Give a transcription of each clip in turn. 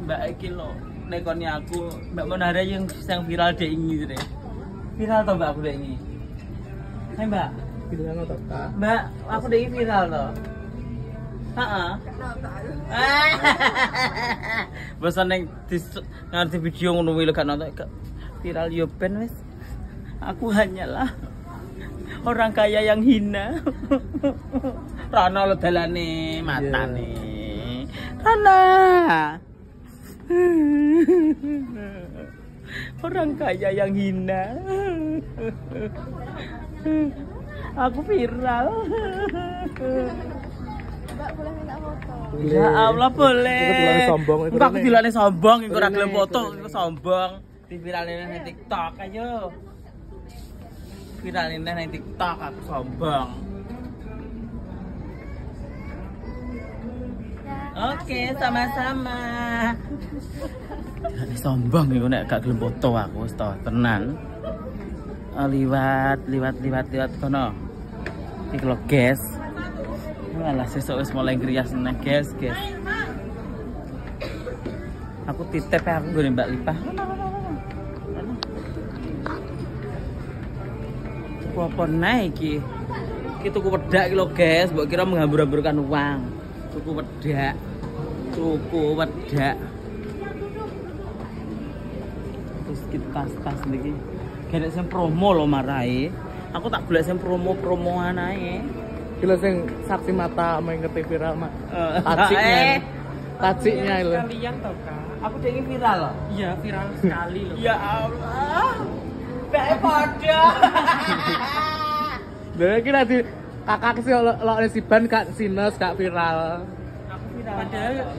Mbak iki lho, nekoni aku, Mbak Monara yang viral dek ini deh. Viral toh Mbak aku dek ini. Hai Mbak. Bilang atau Kak? Mbak, aku dek viral toh. Heeh. Bosan neng ngerti video ngono kuwi lho gak nonton viral yo ben wis. Aku hanyalah orang kaya yang hina. Rana lo dalane matane. Rana. Orang kaya yang hina. Aku viral. Mbak boleh minta foto? Ya Allah boleh. Itu dilane sombong itu. Enggak aku dilane sombong, iku ora gelem foto, iku sombong. Diviralin nang TikTok ayo. Viralin nang TikTok aku sombong. Oke, sama-sama. Dilane sombong iku nek gak gelem foto aku wis to, tenan. Liwat kono. Iki lho, guys. Malah sesuk wis mulai ngrias nang guys. Aku titip aku ngene Mbak Lipah. Apa nae iki? Iki tuku wedak iki lho guys, mbok kira menghambur-hamburkan uang. Tuku wedak. Terus kita tas niki. Gak sing promo lho marai. Aku tak golek sing promo-promoan ae. Gila sing saksi mata mengikuti viral mak. Taciknya itu. Kalian tau Kak? Aku udah ingin viral loh. Iya viral sekali loh. Ya Allah. Kayak pada. Lha iki nanti kakak sih lo siban Kak Sinus Kak viral. Aku viral.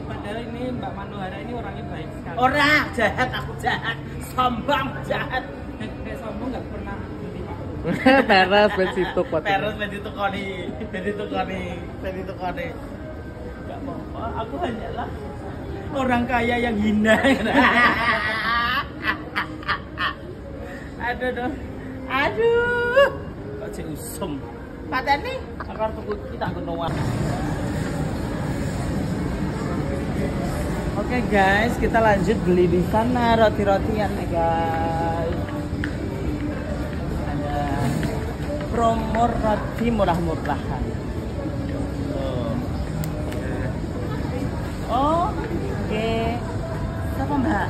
Padahal ini Mbak Manuhara ini orangnya baik sekali. Orang jahat, aku jahat. Sombong jahat. Kayak sombong nggak pernah beli Pak. Peres ben situ pot. Peres ben ditukoni. Enggak apa-apa, aku hanyalah orang kaya yang hina. Aduh. Kok cek usum. Pateni, aku arep tuku kita gunoan. Oke guys, kita lanjut beli di sana roti-rotian ya guys. Ada promo roti murah-murahan. Oh, oke. Siapa Mbak?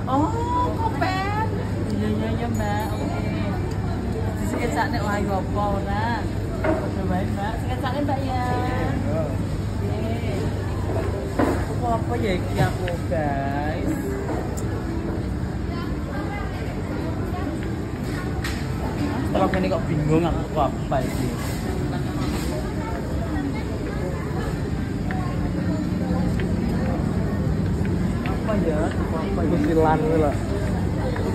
Oh, kopen. Iya Mbak. Oke. Sekecane wae apa ora? Cobain Mbak. Sekecane Mbak ya. Apa ya iki aku guys? Setelah ini kok bingung aku apa ini? Apa ya? Apa ya? Kusilan kuwi lho.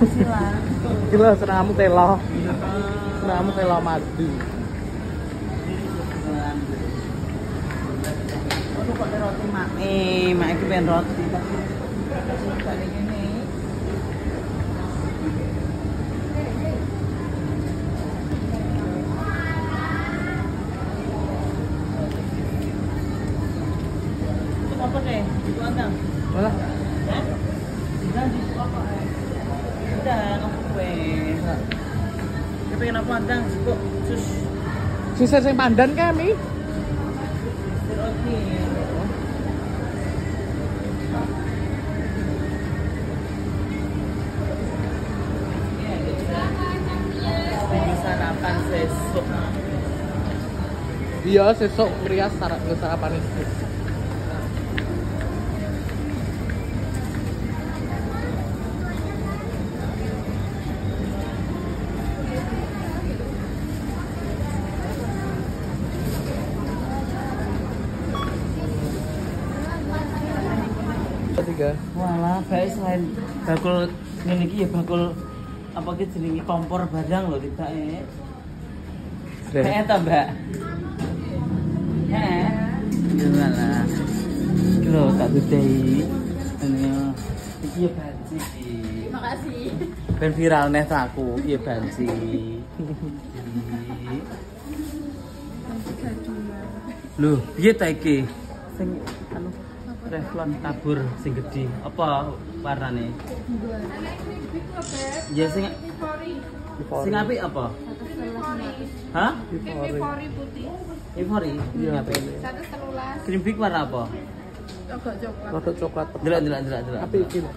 Kusilan. Iki lho senengmu telo. Senengmu telo madu. Aduh kok ada roti mak. Mak iki pengen roti tapi gak ngene. Apa deh? Itu anda? Malah Udah di apa? Udah aku kue. Dia pengen apa anda? Kok sus sisa sing pandan kami. roti. Ini sarapan sesuk. Iya, sesuk ngrias sarapan itu. Tiga. Walah, guys, selain bakul ngene iki ya bakul apa ki jenenge kompor barang lho tibake. Kayak ta, Mbak? Heh. Gimana? Iki lho tak dudahi. Iki ya banci iki. Makasih. Ben viral neh ta aku, iya banci. Loh, piye ta iki? Sing anu Revlon tabur sing gede. Apa warnane? Ya sing apik apa? Hah? Ivory putih. Ivory. Iya, Apik. ini. 113. Cream big warna apa? Agak coklat. Rada coklat. Delok. Tapi iki lho.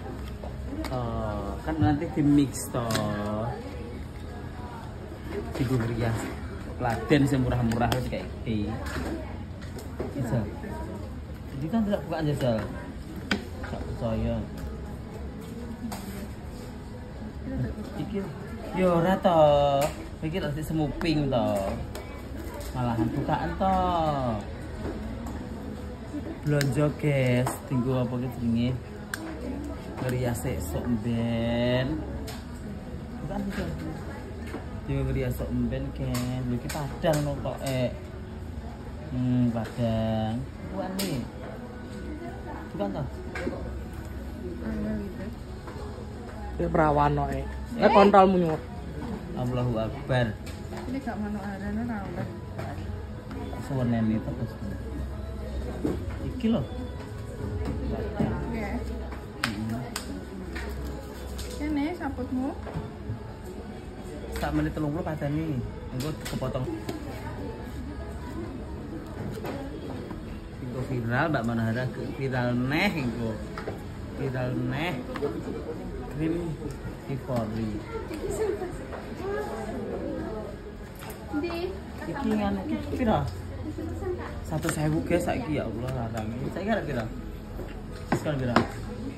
Oh, kan nanti di mix toh. Tiga rias. Kladen sing murah-murah wis kayak iki. Jajal. Jadi kan tidak bukaan jajal. Gak percaya. Iki yo ora toh. Iki rada semuping toh. Malahan bukaan toh. Belanja guys, tinggu apa gitu jenenge? Ngerias esok ben. Bukan bisa. Tinggu ngerias esok ben kan. Lho iki padang no kok padang. Bukan nih. Bukan toh? Iki perawan noe. Kontrolmu nyuwun. Allahu Akbar. Ini gak manuk arane ora oleh. Sewarna ini terus. Iki loh. Oke. Kene saputmu. Sak menit 30 padane. Engko kepotong. Engko viral Mbak Manahara viral neh engko. Viral neh. Krim Ivory. Di Iki nganu iki pira? 100.000 guys saiki ya Allah larang. Saiki arep pira? Diskon pira?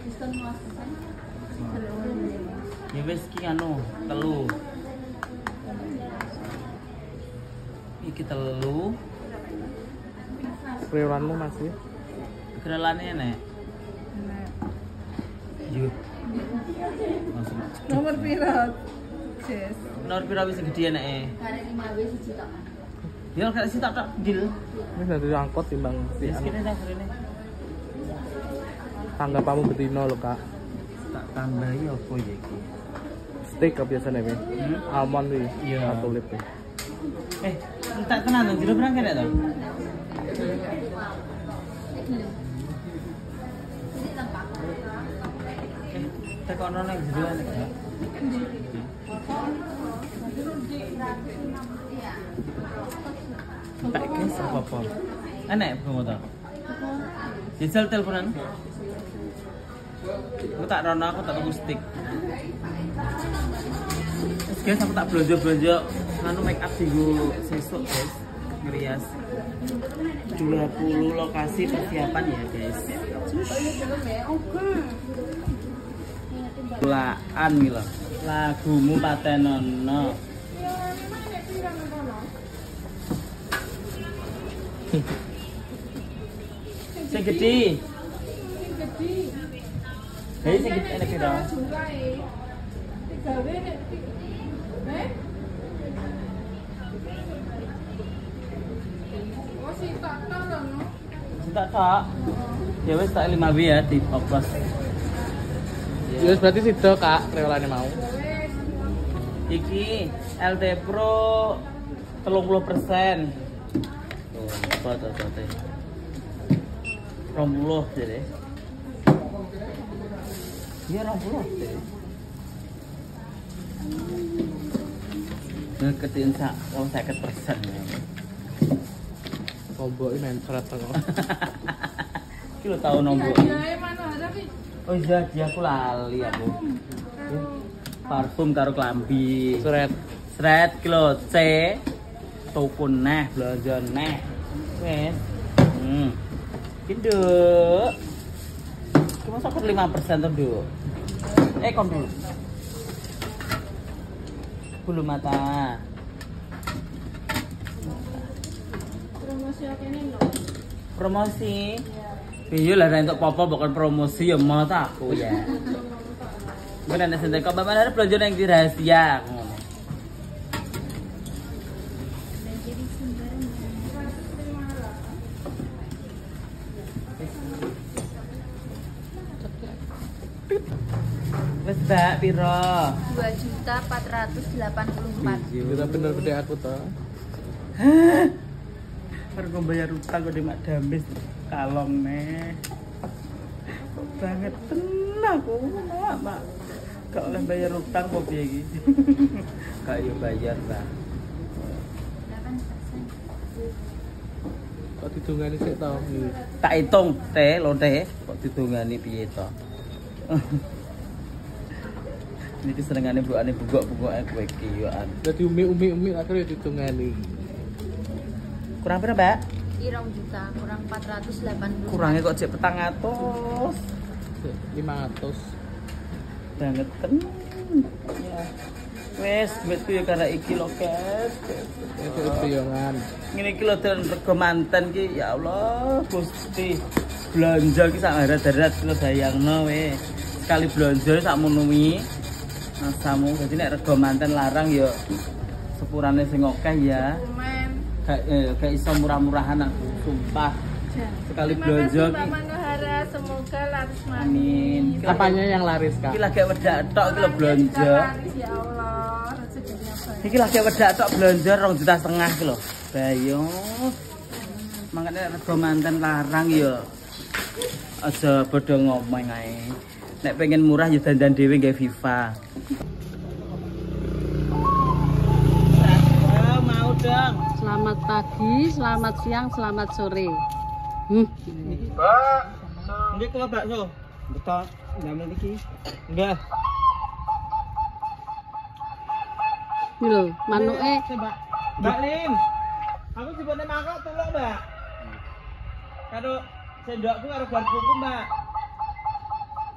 diskon 50%. Ya wis iki anu telu. Iki telu. Prewanmu masih. Gerelane nek. Nah, Yo. Langsung. nomor pira? Jess. Nomor pira wis gede eneke? Karek 5W siji tok. Ya gak sih tak deal. Ini nanti angkot timbang si Wis kene tak rene. tanggapanmu betina lho, Kak. Tak tambahi apa ya iki? Steak kebiasaan ya, almond nih, Iya. tulip ya. Tak tenan to, jero berang kene to? Tekono nang jero nek ya. Tak guys apa-apa. Enak bunga to? Jajal teleponan. Aku tak rono, aku tak tuku stick. Guys, aku tak belanja-belanja nganu make up dinggo sesuk, guys. Ngerias 20 lokasi persiapan ya, guys. Laan gitu loh. Lagumu patenono. Sing gede. Hei, sing gede enak piro? Tak tak. Ya wes tak 5W ya di oplos. Ya berarti sido, Kak, prewanane mau. Iki LT Pro 30%. Tuh, apa tuh teh? 20 jadi. Iya 20 jadi. Ngeketin sak 50%. Kombo ini main serat tengok. Iki lo tau nombok. Iya, mana ada pi? Oh iya, dia aku lali aku. Parfum karo klambi. Seret. Sret kilo C. Tuku neh, belanja neh. Wes. Induk. Cuma sakit 5% tuh, Duk. Kon dulu. Bulu mata. Promosi kene lho. Promosi. Iya lah untuk papa bukan promosi ya mau tak aku ya. Benar nih sentai kau bapak ada belanja yang di rahasia. Wes Mbak piro? 2.484. Kita bener gede aku toh. Baru bayar utang gue di Mak Damis kalong nih. Banget tenang aku, Mak. Gak oleh bayar utang kok piye iki. Gak yo bayar, Mbak. 8%. Kok didongani sik to? Tak hitung teh lo teh kok didongani piye to. Niki senengane mbokane bugok-bugoke kowe iki yo an. Dadi umi akhirnya didongani. Kurang pira, Mbak? 2 juta, kurang 480. Kurangnya kok jek 400. 500. Banget ya. Wes duitku ya karena iki lho, guys. Itu piyongan. Ngene iki lho den rego manten ki ya Allah Gusti. Belanja ki sak darat kilo bayangno we. Sekali belanja sak mono wi. Nasamu dadi nek rego manten larang ya sepurane sing akeh ya. Gak iso murah-murahan aku, sumpah. Sekali belanja ki. Mbak Manohara, semoga laris manis. Amin. Apanya yang laris, Kak? Iki lagi wedak tok iki lho belanja. Laris ya Allah, rezekinya banyak. Iki lagi wedak tok belanja 2,5 juta ki lho. Bayo. Mangkane rego manten larang ya. Aja bodho ngomong ae. Nek pengen murah ya dandan dhewe nggae FIFA. Mau dong. Selamat pagi, selamat siang, selamat sore. Nggih kok bakso. Betul. Ndamel iki. Enggak. Ini lho, manuke Mbak Lim. Aku sibone mangkok tulung, Mbak. Karo sendokku karo garpuku, Mbak.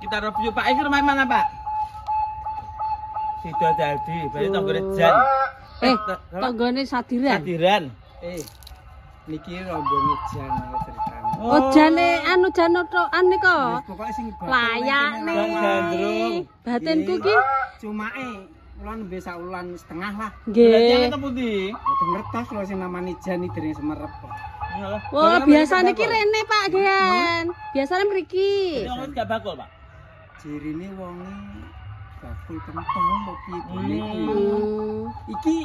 Kita review Pak iki rumah mana, Pak? Sido dadi, bali tanggane jan. tanggane Sadiran. Sadiran. Niki rombonge jan ceritane. Oh, jane anu jano tok ane kok. Pokoke sing Layak Bang Gandrung. nih. Batinku ki. Cumake kula nembe sak wulan setengah lah. Nggih. Jangan pundi? Mboten ngertos lho sing namani jan iki dereng semerep kok. Wah, biasane ki rene Pak Gian. Biasane mriki. Wong gak bakul, Pak. Jirine wonge bakul pentol kok piye iki. Iki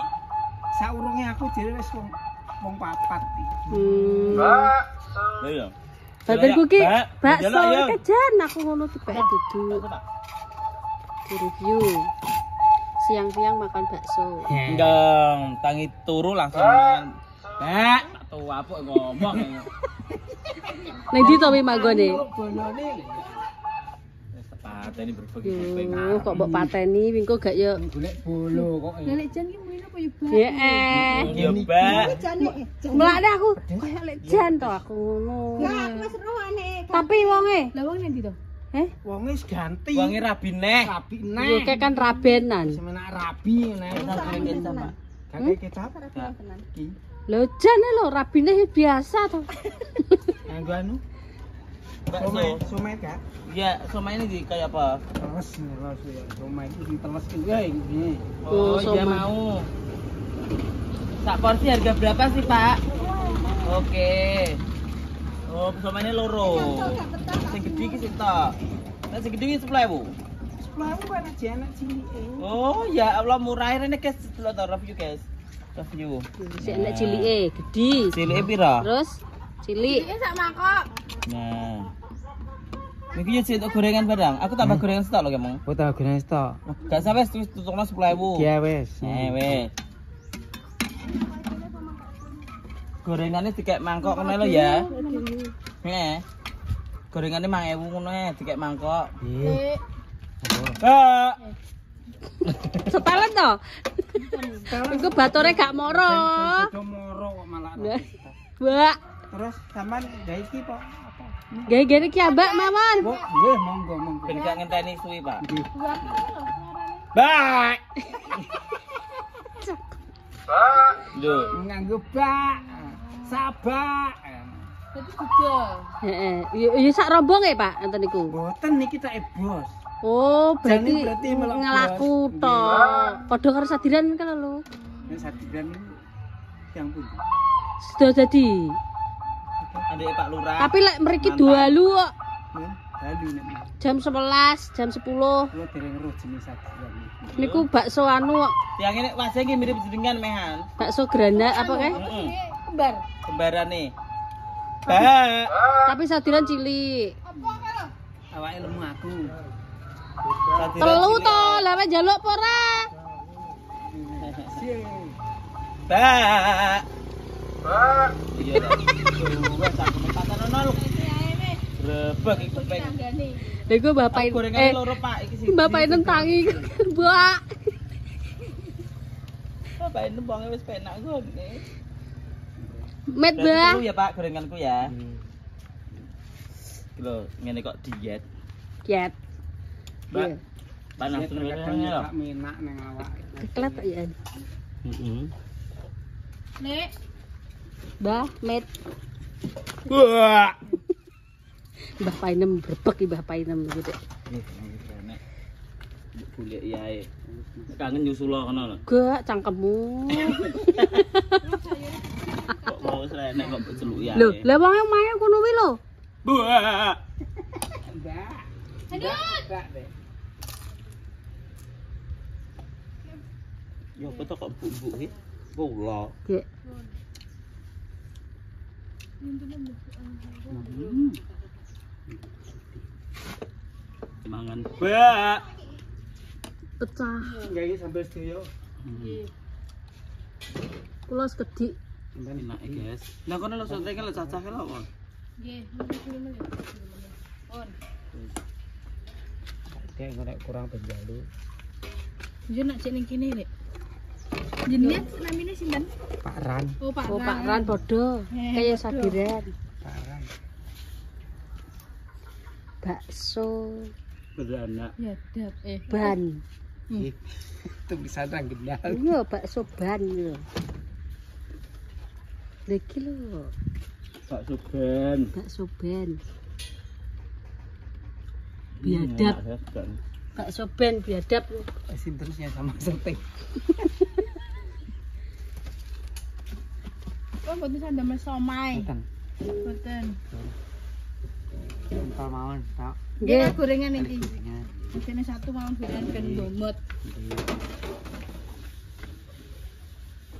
saurunge aku jere wis wong papat iki. Iya. Batinku ki Mbak, bakso njaluk, ayo. kejan aku ngono dipek duduk. Di review. Siang-siang makan bakso. Enggak, tangi turu langsung mangan. Mbak, tak tahu apa ngomong. Ning ndi to wi manggone? Bonone Wis pateni berbagi Yo, kok mbok pateni wingko gak yo. golek bolo kok. Lek jan ki mrene apa ya, Mbak? Heeh. Yo, Mbak. Melakne aku koyo lek jan to aku ngono. Mas rohane. Tapi wonge, Lah wong nang ndi to? Wonge wis ganti. Wangi rabi neh. rabi yo neh. kayak kan rabenan. Semenak rabi neh. Kakek kecap. Iki. Lho jan lho rabine biasa to. Nganggo anu. Bakso. Somai Kak. Iya, sama ini kayak apa? Teles ya. Somai iki teles iki iki. Oh, Iya somai. mau. Sak porsi harga berapa sih, Pak? Oke. Oh, somanya loro. Sing gede iki sik tok. Nek sing gede iki 10.000. Mau ana jenak cilike. Oh, ya Allah murah ini guys. Delok to review guys. Review. Sik nek cilike gedhi. Cilike pira? Terus cilik. Iki sak mangkok. Nah. Niki yo untuk gorengan barang. Aku tambah gorengan stok lho, Kemong. Oh, tak gene stok. Gak sampe tutupno 10.000. Ya wis. Wes. Gorengannya dikek mangkok ngono lho ya. Heeh. Gorengannya 5.000 ngono ya, dikek mangkok. Nggih. Kak. Setelan to. Iku batore gak moro. Udah moro kok malah. Mbak, Terus sampean gawe iki apa? Apa? gawe-gawe iki ambak mawon. Oh, nggih, monggo monggo. Ben gak ngenteni suwi, Pak. Nggih. Bak. Lho, Nganggo bak. Sabak. Dadi budal. Heeh. Yo sak rombong ya, Pak, enten niku. Mboten niki tak bos. Oh, Jane berarti berarti melok ngelaku bos. to. Padha karo Sadiran kan lho. Nek sadiran yang pundi? Sudah jadi. Andek Pak Lurah. Tapi lek mriki dalu kok Lalu nek jam 11, jam 10. kula dereng roh jenis sadiran iki. Niku bakso anu kok, Yang ini wajah iki mirip jenengan mehan. bakso granat apa kae? Heeh. Kembar. Kembarane. Bak. Tapi Sadiran cilik. awake lemu aku. Telu to, lha wis njaluk apa ora? Mbak. Iya lah. Wes aku patan ono lho. Brebek iku pek. Lha iku bapak Gorengane loro Pak iki sing. bapak nentangi, Mbak. Bapak nembonge wis penak gone. Met, Mbak. Ya Pak gorenganku ya. Lho, ngene kok diet. Diet. Mbak. Panas Kadang gorengannya lho. tak menak nang awake. Keklet ya. Heeh. Nek, Mbah, met. Wah. Mbah Painem brebek iki Mbah Painem gitu. Golek yae. Kangen nyusul kono lho. Gak cangkemmu. Kok mau srenek kok celuk yae. Lho, lah wong omahe kono kuwi lho. Wah. Mbak. aduh. Mbak deh. Yo apa kok bubuk iki? Kula. Gek. Mangan. Mbak. Pecah. Enggak iki sambil sedaya. Kula sekedhik. Enak guys. Lah kono lho sonteke lho cacah lho kok. Nggih, pun. Kayak ngorek kurang penjalu. Yo nak cek ning kene rek. Jenenge namine sinten? Pak Ran. Oh, Pak Oh, Ran. Pak Ran padha. Kaya Sabiran. Pak Ran. Bakso Beranak. Ya, dap ban. Tulisan rang gendal. Iya, bakso ban lho. Lha iki lho, Bakso ben. bakso ban. Biadab. Bakso ban biadab lho. Sinterusnya sama setting. Oh, mboten sandamel somai. Bukan. Mboten. Kental mawon, tak. Nggih, gorengan iki. Gorengan. Kene satu mawon gorengan ben bomot.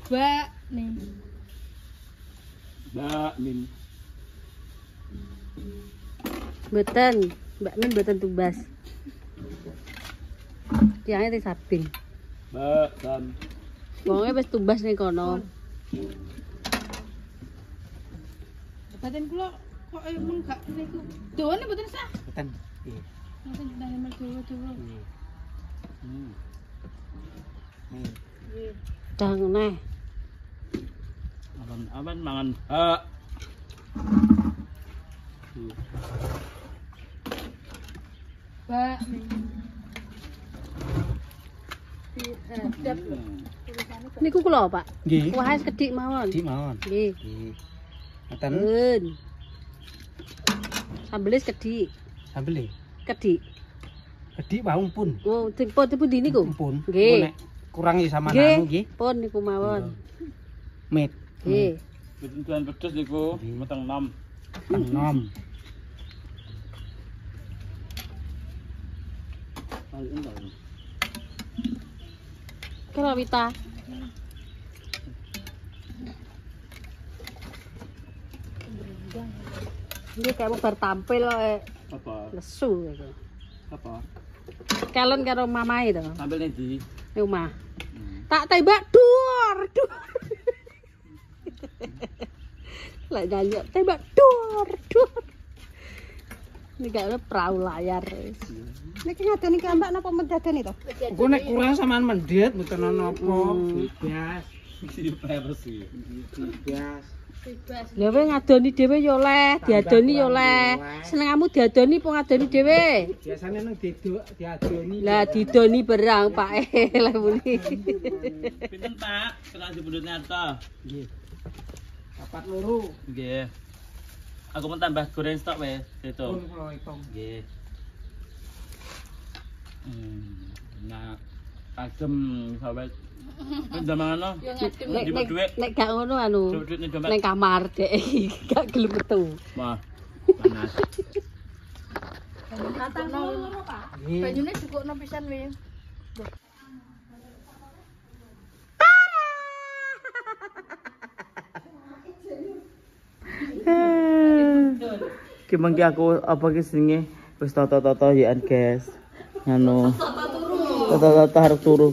Mbak, nih. Mbak Min. Mboten, Mbak Min mboten tumbas. Tiange teh sabing. Mbak Sam. Wonge wis tumbas ning kono. Badan kula kok mun gak niku. Dawane mboten sah. Bukan. Iya. Mboten ndang dawa-dawa. Nih. Nggih. Dang neh. Aman mangan. Mbak. Mbak, nih. Dap. Niku kula, Pak. Nggih. Wae sekedhik mawon. Di mawon. Nggih. Nggih. Ngoten Pun. Sambel sekedhik. sambel e. Kedhik. Gede wae pun. Oh, pun pundi niku? Pun. Nggih. Nek kurang ya sama Nggih. anu nggih. Pun niku mawon. Met. Nggih. Betul pedes niku, meteng 6. Enom. Balik entar. Kira Wita. Ini kayak mau bertampil Apa? lesu gitu. Apa? Kalian karo mamae to, Sambil ning ndi? ning omah. Tak tembak dur. Lah nyanyi tembak dur. Ini gak perahu layar. Niki ngadoni kambak napa mendadani to? Engko nek kurang sampean mendet mboten ana apa. Bebas. Isi versi. Bebas. Bebas. Lha kowe ngadoni dhewe ya oleh, diadoni ya oleh. Senengamu diadoni apa ngadoni dhewe? Biasane nang diadoni. Lah didoni berang Pak lah muni. Pinten Pak? Kena dibundut nyata. Nggih. Papat loro. Nggih. Aku mau tambah goreng stok wes, itu. Pun kula hitung. Nggih. Nah, adem sahabat. Pindah mana? Nek gak ngono anu. Duit ning dompet. Neng kamar dek gak gelem metu. Wah. Panas. Katang loro, Pak. Nggih. Banyune cukupno pisan wae. Ki mengki aku apa ki jenenge Wis toto-toto ya guys. Anu. Toto-toto harus turu.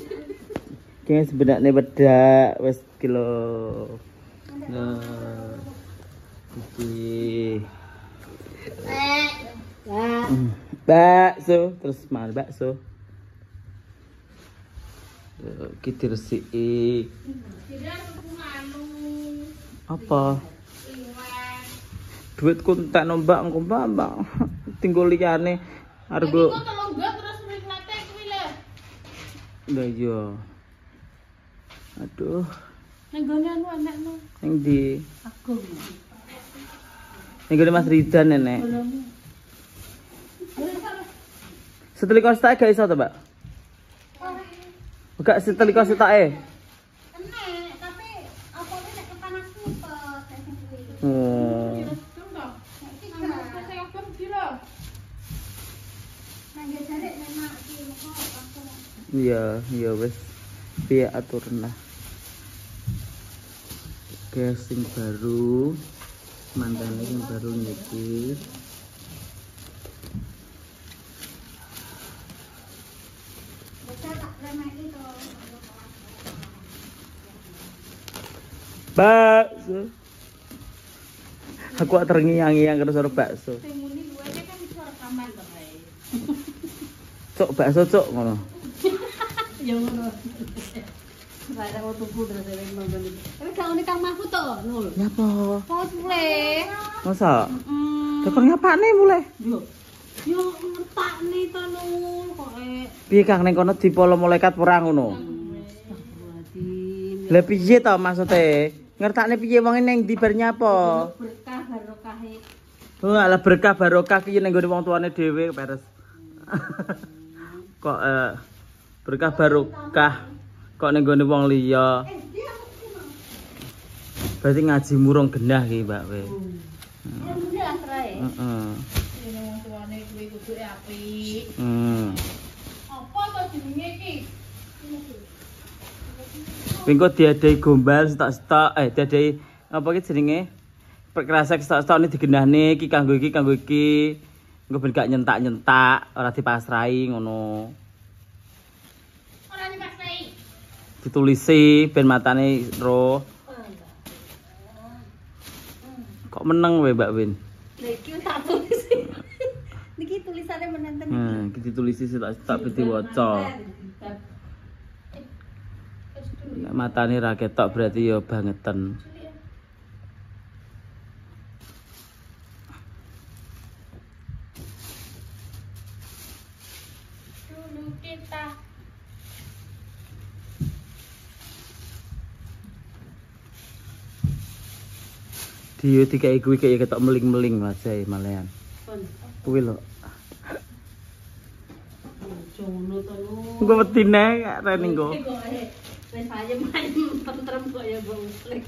Kayaknya sebenarnya bedak wis kilo. Nah. Iki. Bakso terus mal bakso. Kita resiki. Apa? Duit ku tak nombak engko mbak. Tinggal liyane argo. Kok tolong gak terus menikmati kuwi lho. Lah iya. Aduh, Nang gone anu anakmu. yang di Aku. yang gede Mas Ridan nenek. Setelikos tak gak iso to, Mbak? Enggak setelikos tak Enek, tapi apa ini nek kepanas ngumpet. Oh. Nang jare memang iki kok. Iya, iya wes. Piye aturna. Casing baru. Mantane yang baru niki. Bakso. Aku terngiang-ngiang terus karo bakso. Sing muni gue kan iso rekaman to kae. Cok bakso cok ngono. Ya ngono. Ada waktu putra saya nonton itu. Tapi kalau ini Kang Mahfud toh, nul. Nyapa? Cosplay. Masa? Tekon ngapane mulai? Yo ngetak nih to nul kok Piye Kang ning kono dipolo malaikat ora ngono? Astagfirullahaladzim. Lah piye to maksude? Ngertakne piye wong ning ndi bar nyapa? Berkah barokah. Oh, alah berkah barokah ki ning gone wong tuane dhewe peres. Kok berkah barokah kok ning gone wong liya. Berarti ngaji murung genah ki, Mbak we. Alhamdulillah terae. Heeh. Ini wong tuane kuwi kuduke apik. Apa to jenenge iki? Pingko diadai gombal stok-stok diadai apa ki jenenge? Perkresek stok-stok ini digenahne iki kanggo iki kanggo iki. Engko ben gak nyentak-nyentak, ora dipasrahi ngono. Ora dipasrai. Ditulisi ben matane roh. Kok meneng we Mbak Win? Lah iki tak tulis. Niki tulisannya menenten Iki ditulisi stok-stok ben diwaca. Nek matane ra ketok berarti ya bangetan. Dulu kita Dia dikai kuwi kaya ketok meling-meling wajahe malehan. Kuwi lho. Jono to lu. Engko wetine gak rene engko. Wis aja main tentrem kok ya Bang Flek.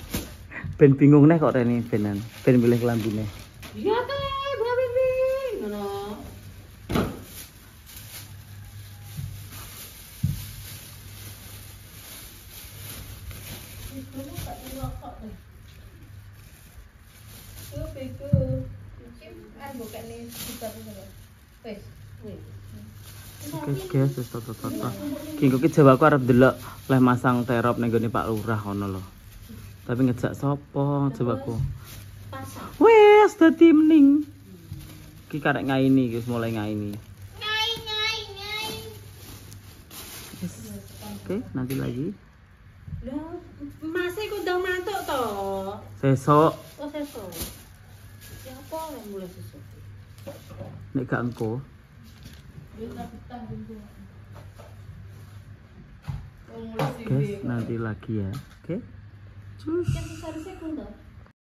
Ben bingung nih kok rene benan. Ben milih klambine. Iya teh, Bang Bibi. Ngono. yo bego. Iki kan bukane dibuka terus. Wis. Oke guys, wis toto-toto. Ki engko ki Jawaku arep delok leh masang terop ning gone Pak Lurah kono lho. Tapi ngejak sapa Jawaku? Pasang. Wes dadi mending. Ki karek ngaini, wis mulai ngaini. Nyai. Yes. Oke, nanti lagi. Lah, masih kundang mantuk to. Besok Oh, sesuk. Ya apa yang mulai sesuk? nek gak engko. Guys, nanti lagi ya. Oke. Cus. Yang seharusnya kundang.